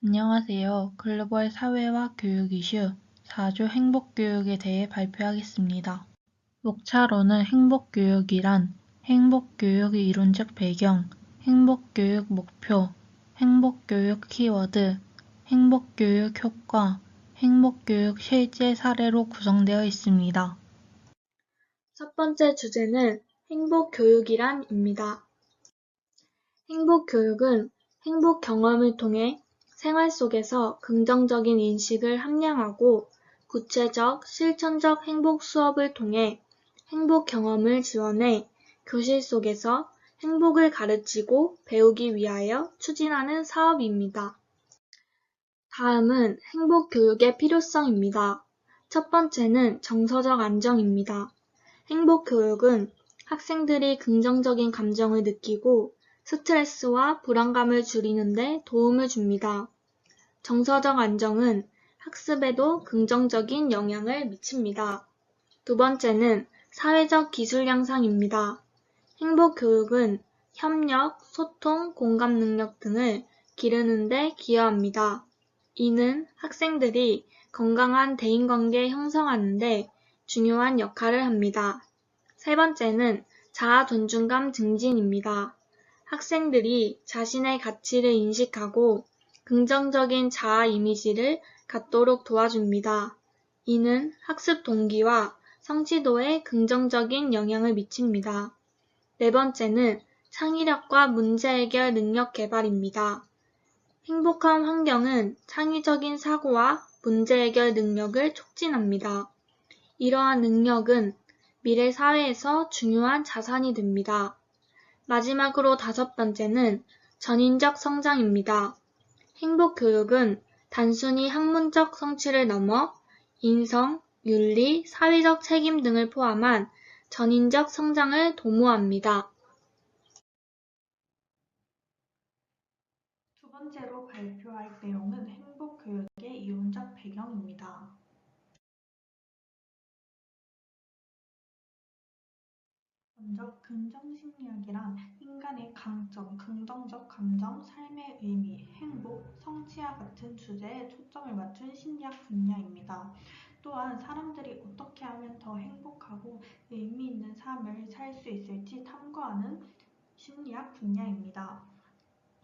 안녕하세요. 글로벌 사회와 교육 이슈 4조 행복교육에 대해 발표하겠습니다. 목차로는 행복교육이란 행복교육의 이론적 배경, 행복교육 목표, 행복교육 키워드, 행복교육 효과, 행복교육 실제 사례로 구성되어 있습니다. 첫 번째 주제는 행복교육이란입니다. 행복교육은 행복 경험을 통해 생활 속에서 긍정적인 인식을 함양하고 구체적, 실천적 행복 수업을 통해 행복 경험을 지원해 교실 속에서 행복을 가르치고 배우기 위하여 추진하는 사업입니다. 다음은 행복교육의 필요성입니다. 첫 번째는 정서적 안정입니다. 행복교육은 학생들이 긍정적인 감정을 느끼고 스트레스와 불안감을 줄이는 데 도움을 줍니다. 정서적 안정은 학습에도 긍정적인 영향을 미칩니다. 두 번째는 사회적 기술 향상입니다. 행복교육은 협력, 소통, 공감 능력 등을 기르는 데 기여합니다. 이는 학생들이 건강한 대인관계 형성하는 데 중요한 역할을 합니다. 세 번째는 자아 존중감 증진입니다. 학생들이 자신의 가치를 인식하고 긍정적인 자아 이미지를 갖도록 도와줍니다. 이는 학습 동기와 성취도에 긍정적인 영향을 미칩니다. 네 번째는 창의력과 문제 해결 능력 개발입니다. 행복한 환경은 창의적인 사고와 문제 해결 능력을 촉진합니다. 이러한 능력은 미래 사회에서 중요한 자산이 됩니다. 마지막으로 다섯 번째는 전인적 성장입니다. 행복교육은 단순히 학문적 성취를 넘어 인성, 윤리, 사회적 책임 등을 포함한 전인적 성장을 도모합니다. 두 번째로 발표할 내용은 행복교육의 이론적 배경입니다. 먼저 긍정심리학이란 인간의 강점, 긍정적 감정, 삶의 의미, 행복, 성취와 같은 주제에 초점을 맞춘 심리학 분야입니다. 또한 사람들이 어떻게 하면 더 행복하고 의미 있는 삶을 살 수 있을지 탐구하는 심리학 분야입니다.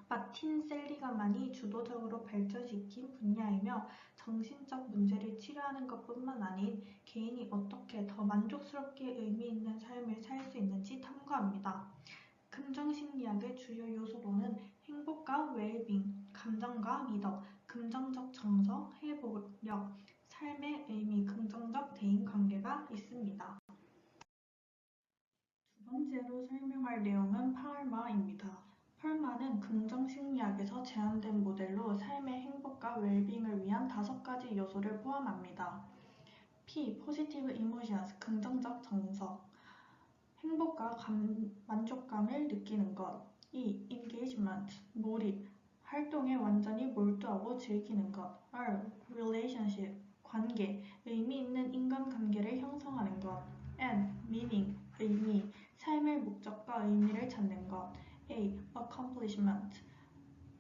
마틴 셀리그만이 주도적으로 발전시킨 분야이며 정신적 문제를 치료하는 것뿐만 아닌 개인이 어떻게 더 만족스럽게 의미 있는 삶을 살 수 있는지 탐구합니다. 긍정심리학의 주요 요소로는 행복과 웰빙, 감정과 리더, 긍정적 정서, 회복력, 삶의 의미, 긍정적 대인관계가 있습니다. 두 번째로 설명할 내용은 팔마입니다. 팔마는 긍정심리학에서 제안된 모델로 삶의 행복과 웰빙을 위한 5가지 요소를 포함합니다. P. Positive Emotions, 긍정적 정서, 행복과 만족감을 느끼는 것. E. Engagement, 몰입, 활동에 완전히 몰두하고 즐기는 것. R. Relationship, 관계, 의미 있는 인간관계를 형성하는 것. N. Meaning, 의미, 삶의 목적과 의미를 찾는 것. A. Accomplishment,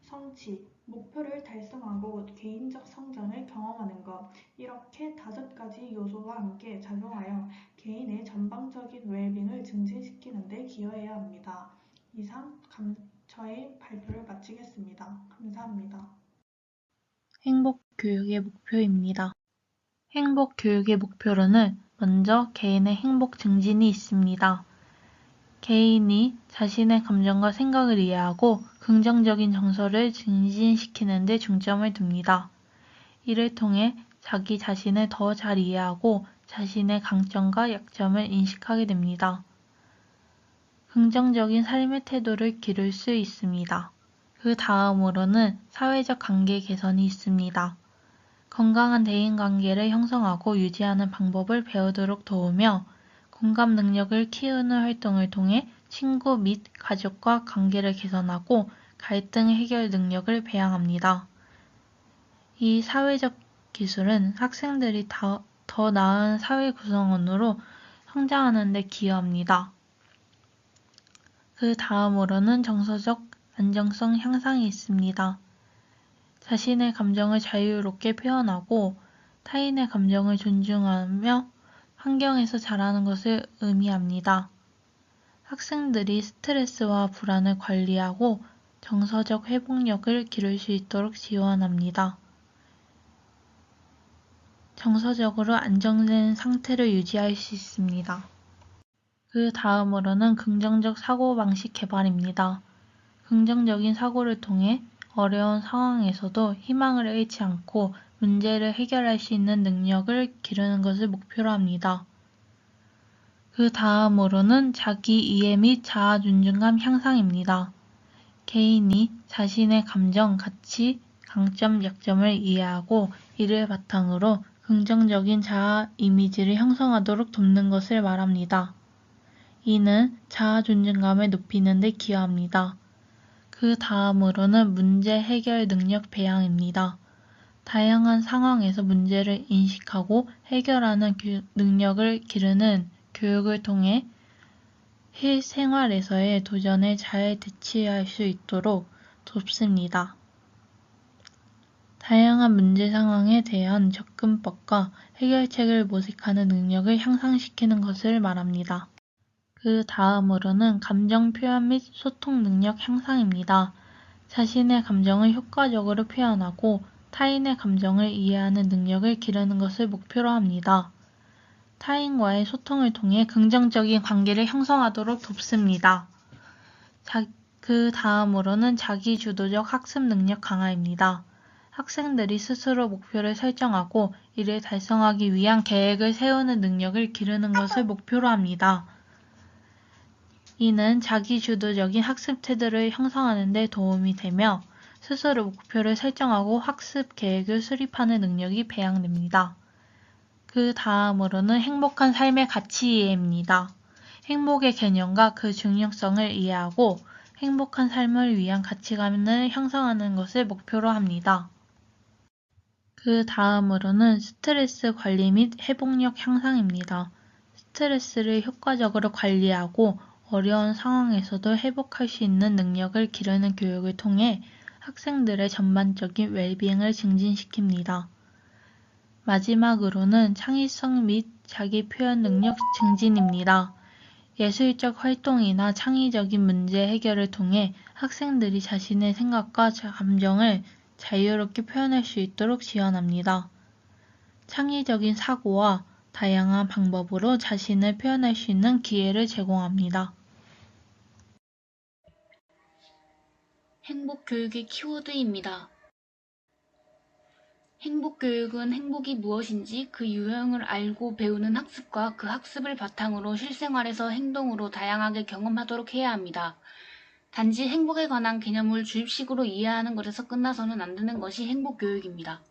성취, 목표를 달성하고 개인적 성장을 경험하는 것. 이렇게 5가지 요소와 함께 작용하여 개인의 전반적인 웰빙을 증진시키는 데 기여해야 합니다. 이상 저의 발표를 마치겠습니다. 감사합니다. 행복교육의 목표입니다. 행복교육의 목표로는 먼저 개인의 행복 증진이 있습니다. 개인이 자신의 감정과 생각을 이해하고 긍정적인 정서를 증진시키는 데 중점을 둡니다. 이를 통해 자기 자신을 더 잘 이해하고 자신의 강점과 약점을 인식하게 됩니다. 긍정적인 삶의 태도를 기를 수 있습니다. 그 다음으로는 사회적 관계 개선이 있습니다. 건강한 대인관계를 형성하고 유지하는 방법을 배우도록 도우며 공감 능력을 키우는 활동을 통해 친구 및 가족과 관계를 개선하고 갈등 해결 능력을 배양합니다. 이 사회적 기술은 학생들이 더 나은 사회 구성원으로 성장하는 데 기여합니다. 그 다음으로는 정서적 안정성 향상이 있습니다. 자신의 감정을 자유롭게 표현하고 타인의 감정을 존중하며 환경에서 자라는 것을 의미합니다. 학생들이 스트레스와 불안을 관리하고 정서적 회복력을 기를 수 있도록 지원합니다. 정서적으로 안정된 상태를 유지할 수 있습니다. 그 다음으로는 긍정적 사고방식 개발입니다. 긍정적인 사고를 통해 어려운 상황에서도 희망을 잃지 않고 문제를 해결할 수 있는 능력을 기르는 것을 목표로 합니다. 그 다음으로는 자기 이해 및 자아 존중감 향상입니다. 개인이 자신의 감정, 가치, 강점, 약점을 이해하고 이를 바탕으로 긍정적인 자아 이미지를 형성하도록 돕는 것을 말합니다. 이는 자아 존중감을 높이는 데 기여합니다. 그 다음으로는 문제 해결 능력 배양입니다. 다양한 상황에서 문제를 인식하고 해결하는 능력을 기르는 교육을 통해 실생활에서의 도전에 잘 대처할 수 있도록 돕습니다. 다양한 문제 상황에 대한 접근법과 해결책을 모색하는 능력을 향상시키는 것을 말합니다. 그 다음으로는 감정 표현 및 소통 능력 향상입니다. 자신의 감정을 효과적으로 표현하고 타인의 감정을 이해하는 능력을 기르는 것을 목표로 합니다. 타인과의 소통을 통해 긍정적인 관계를 형성하도록 돕습니다. 그 다음으로는 자기주도적 학습 능력 강화입니다. 학생들이 스스로 목표를 설정하고 이를 달성하기 위한 계획을 세우는 능력을 기르는 것을 목표로 합니다. 이는 자기주도적인 학습 태도를 형성하는 데 도움이 되며 스스로 목표를 설정하고 학습 계획을 수립하는 능력이 배양됩니다. 그 다음으로는 행복한 삶의 가치 이해입니다. 행복의 개념과 그 중요성을 이해하고 행복한 삶을 위한 가치관을 형성하는 것을 목표로 합니다. 그 다음으로는 스트레스 관리 및 회복력 향상입니다. 스트레스를 효과적으로 관리하고 어려운 상황에서도 회복할 수 있는 능력을 기르는 교육을 통해 학생들의 전반적인 웰빙을 증진시킵니다. 마지막으로는 창의성 및 자기 표현 능력 증진입니다. 예술적 활동이나 창의적인 문제 해결을 통해 학생들이 자신의 생각과 감정을 자유롭게 표현할 수 있도록 지원합니다. 창의적인 사고와 다양한 방법으로 자신을 표현할 수 있는 기회를 제공합니다. 행복교육의 키워드입니다. 행복교육은 행복이 무엇인지 그 유형을 알고 배우는 학습과 그 학습을 바탕으로 실생활에서 행동으로 다양하게 경험하도록 해야 합니다. 단지 행복에 관한 개념을 주입식으로 이해하는 것에서 끝나서는 안 되는 것이 행복교육입니다.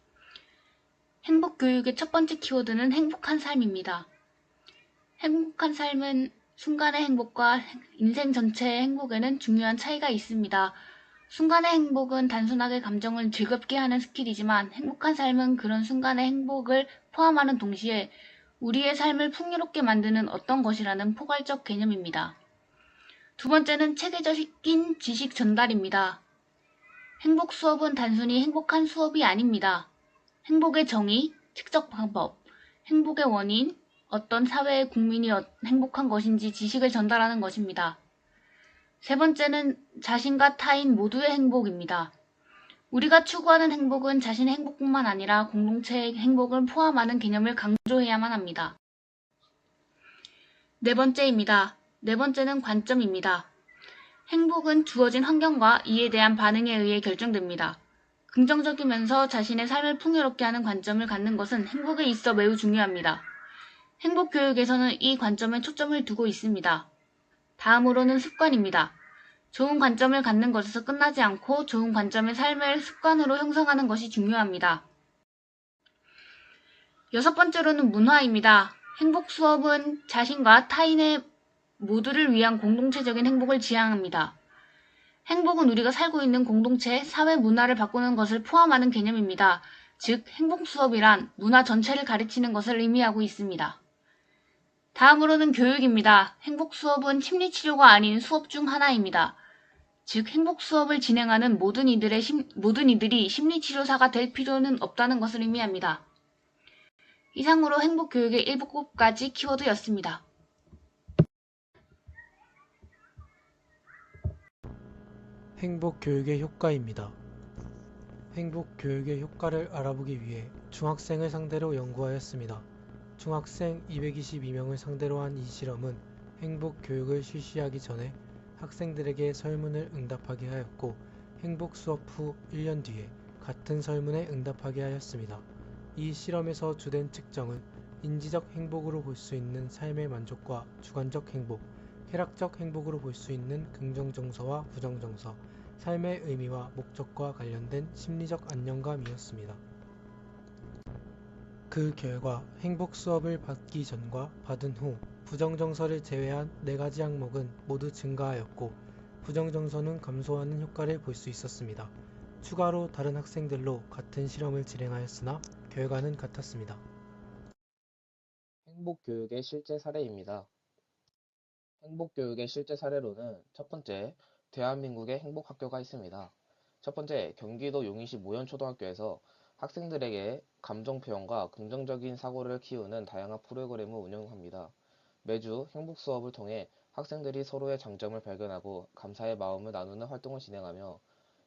행복교육의 첫 번째 키워드는 행복한 삶입니다. 행복한 삶은 순간의 행복과 인생 전체의 행복에는 중요한 차이가 있습니다. 순간의 행복은 단순하게 감정을 즐겁게 하는 스킬이지만 행복한 삶은 그런 순간의 행복을 포함하는 동시에 우리의 삶을 풍요롭게 만드는 어떤 것이라는 포괄적 개념입니다. 두 번째는 체계적인 지식 전달입니다. 행복 수업은 단순히 행복한 수업이 아닙니다. 행복의 정의, 측정 방법, 행복의 원인, 어떤 사회의 국민이 행복한 것인지 지식을 전달하는 것입니다. 세 번째는 자신과 타인 모두의 행복입니다. 우리가 추구하는 행복은 자신의 행복뿐만 아니라 공동체의 행복을 포함하는 개념을 강조해야만 합니다. 네 번째입니다. 네 번째는 관점입니다. 행복은 주어진 환경과 이에 대한 반응에 의해 결정됩니다. 긍정적이면서 자신의 삶을 풍요롭게 하는 관점을 갖는 것은 행복에 있어 매우 중요합니다. 행복교육에서는 이 관점에 초점을 두고 있습니다. 다음으로는 습관입니다. 좋은 관점을 갖는 것에서 끝나지 않고 좋은 관점의 삶을 습관으로 형성하는 것이 중요합니다. 여섯 번째로는 문화입니다. 행복 수업은 자신과 타인의 모두를 위한 공동체적인 행복을 지향합니다. 행복은 우리가 살고 있는 공동체, 사회 문화를 바꾸는 것을 포함하는 개념입니다. 즉, 행복 수업이란 문화 전체를 가르치는 것을 의미하고 있습니다. 다음으로는 교육입니다. 행복 수업은 심리치료가 아닌 수업 중 하나입니다. 즉 행복 수업을 진행하는 모든 이들이 심리치료사가 될 필요는 없다는 것을 의미합니다. 이상으로 행복교육의 7가지 키워드였습니다. 행복교육의 효과입니다. 행복교육의 효과를 알아보기 위해 중학생을 상대로 연구하였습니다. 중학생 222명을 상대로 한 이 실험은 행복교육을 실시하기 전에 학생들에게 설문을 응답하게 하였고 행복수업 후 1년 뒤에 같은 설문에 응답하게 하였습니다. 이 실험에서 주된 측정은 인지적 행복으로 볼 수 있는 삶의 만족과 주관적 행복, 쾌락적 행복으로 볼 수 있는 긍정정서와 부정정서, 삶의 의미와 목적과 관련된 심리적 안정감이었습니다. 그 결과 행복 수업을 받기 전과 받은 후 부정정서를 제외한 4가지 항목은 모두 증가하였고 부정정서는 감소하는 효과를 볼 수 있었습니다. 추가로 다른 학생들로 같은 실험을 진행하였으나 결과는 같았습니다. 행복교육의 실제 사례입니다. 행복교육의 실제 사례로는 첫 번째, 대한민국의 행복학교가 있습니다. 첫 번째, 경기도 용인시 모현초등학교에서 학생들에게 감정표현과 긍정적인 사고를 키우는 다양한 프로그램을 운영합니다. 매주 행복수업을 통해 학생들이 서로의 장점을 발견하고 감사의 마음을 나누는 활동을 진행하며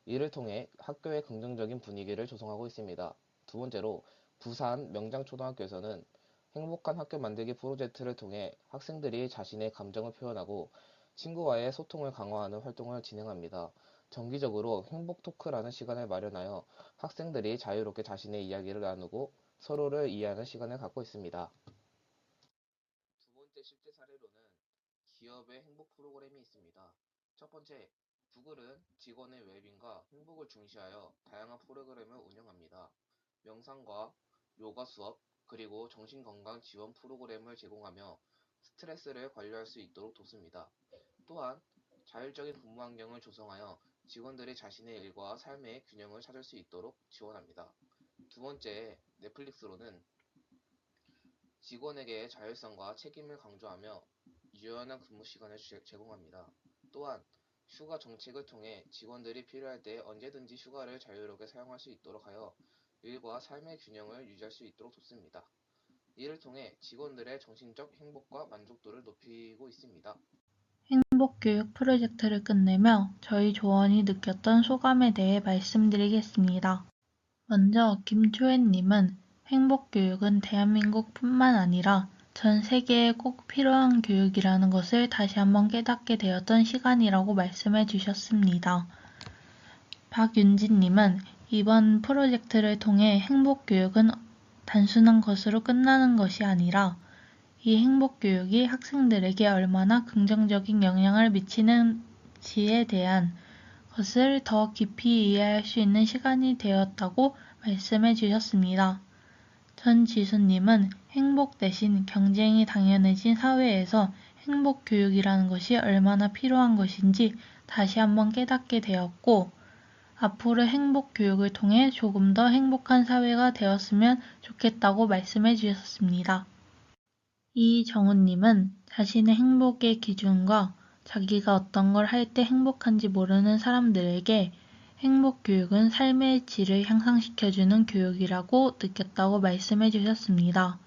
이를 통해 학교의 긍정적인 분위기를 조성하고 있습니다. 두 번째로, 부산 명장초등학교에서는 행복한 학교 만들기 프로젝트를 통해 학생들이 자신의 감정을 표현하고 친구와의 소통을 강화하는 활동을 진행합니다. 정기적으로 행복 토크라는 시간을 마련하여 학생들이 자유롭게 자신의 이야기를 나누고 서로를 이해하는 시간을 갖고 있습니다. 두 번째 실제 사례로는 기업의 행복 프로그램이 있습니다. 첫 번째, 구글은 직원의 웰빙과 행복을 중시하여 다양한 프로그램을 운영합니다. 명상과 요가 수업, 그리고 정신건강 지원 프로그램을 제공하며 스트레스를 관리할 수 있도록 돕습니다. 또한 자율적인 근무 환경을 조성하여 직원들이 자신의 일과 삶의 균형을 찾을 수 있도록 지원합니다. 두 번째, 넷플릭스로는 직원에게 자율성과 책임을 강조하며 유연한 근무 시간을 제공합니다. 또한 휴가 정책을 통해 직원들이 필요할 때 언제든지 휴가를 자유롭게 사용할 수 있도록 하여 일과 삶의 균형을 유지할 수 있도록 돕습니다. 이를 통해 직원들의 정신적 행복과 만족도를 높이고 있습니다. 행복교육 프로젝트를 끝내며 저희 조원이 느꼈던 소감에 대해 말씀드리겠습니다. 먼저 김초혜님은 행복교육은 대한민국뿐만 아니라 전 세계에 꼭 필요한 교육이라는 것을 다시 한번 깨닫게 되었던 시간이라고 말씀해 주셨습니다. 박윤진님은 이번 프로젝트를 통해 행복교육은 단순한 것으로 끝나는 것이 아니라 이 행복교육이 학생들에게 얼마나 긍정적인 영향을 미치는지에 대한 것을 더 깊이 이해할 수 있는 시간이 되었다고 말씀해 주셨습니다. 전지수님은 행복 대신 경쟁이 당연해진 사회에서 행복교육이라는 것이 얼마나 필요한 것인지 다시 한번 깨닫게 되었고 앞으로 행복교육을 통해 조금 더 행복한 사회가 되었으면 좋겠다고 말씀해 주셨습니다. 이정훈님은 자신의 행복의 기준과 자기가 어떤 걸 할 때 행복한지 모르는 사람들에게 행복교육은 삶의 질을 향상시켜주는 교육이라고 느꼈다고 말씀해 주셨습니다.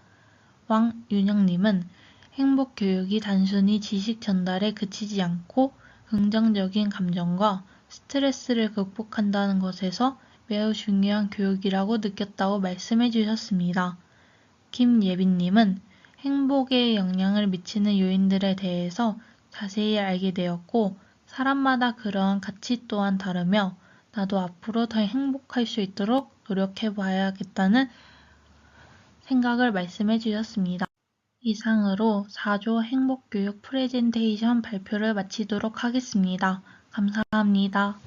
왕윤영님은 행복교육이 단순히 지식 전달에 그치지 않고 긍정적인 감정과 스트레스를 극복한다는 것에서 매우 중요한 교육이라고 느꼈다고 말씀해 주셨습니다. 김예빈님은 행복에 영향을 미치는 요인들에 대해서 자세히 알게 되었고 사람마다 그러한 가치 또한 다르며 나도 앞으로 더 행복할 수 있도록 노력해 봐야겠다는 생각을 말씀해 주셨습니다. 이상으로 4조 행복교육 프레젠테이션 발표를 마치도록 하겠습니다. 감사합니다.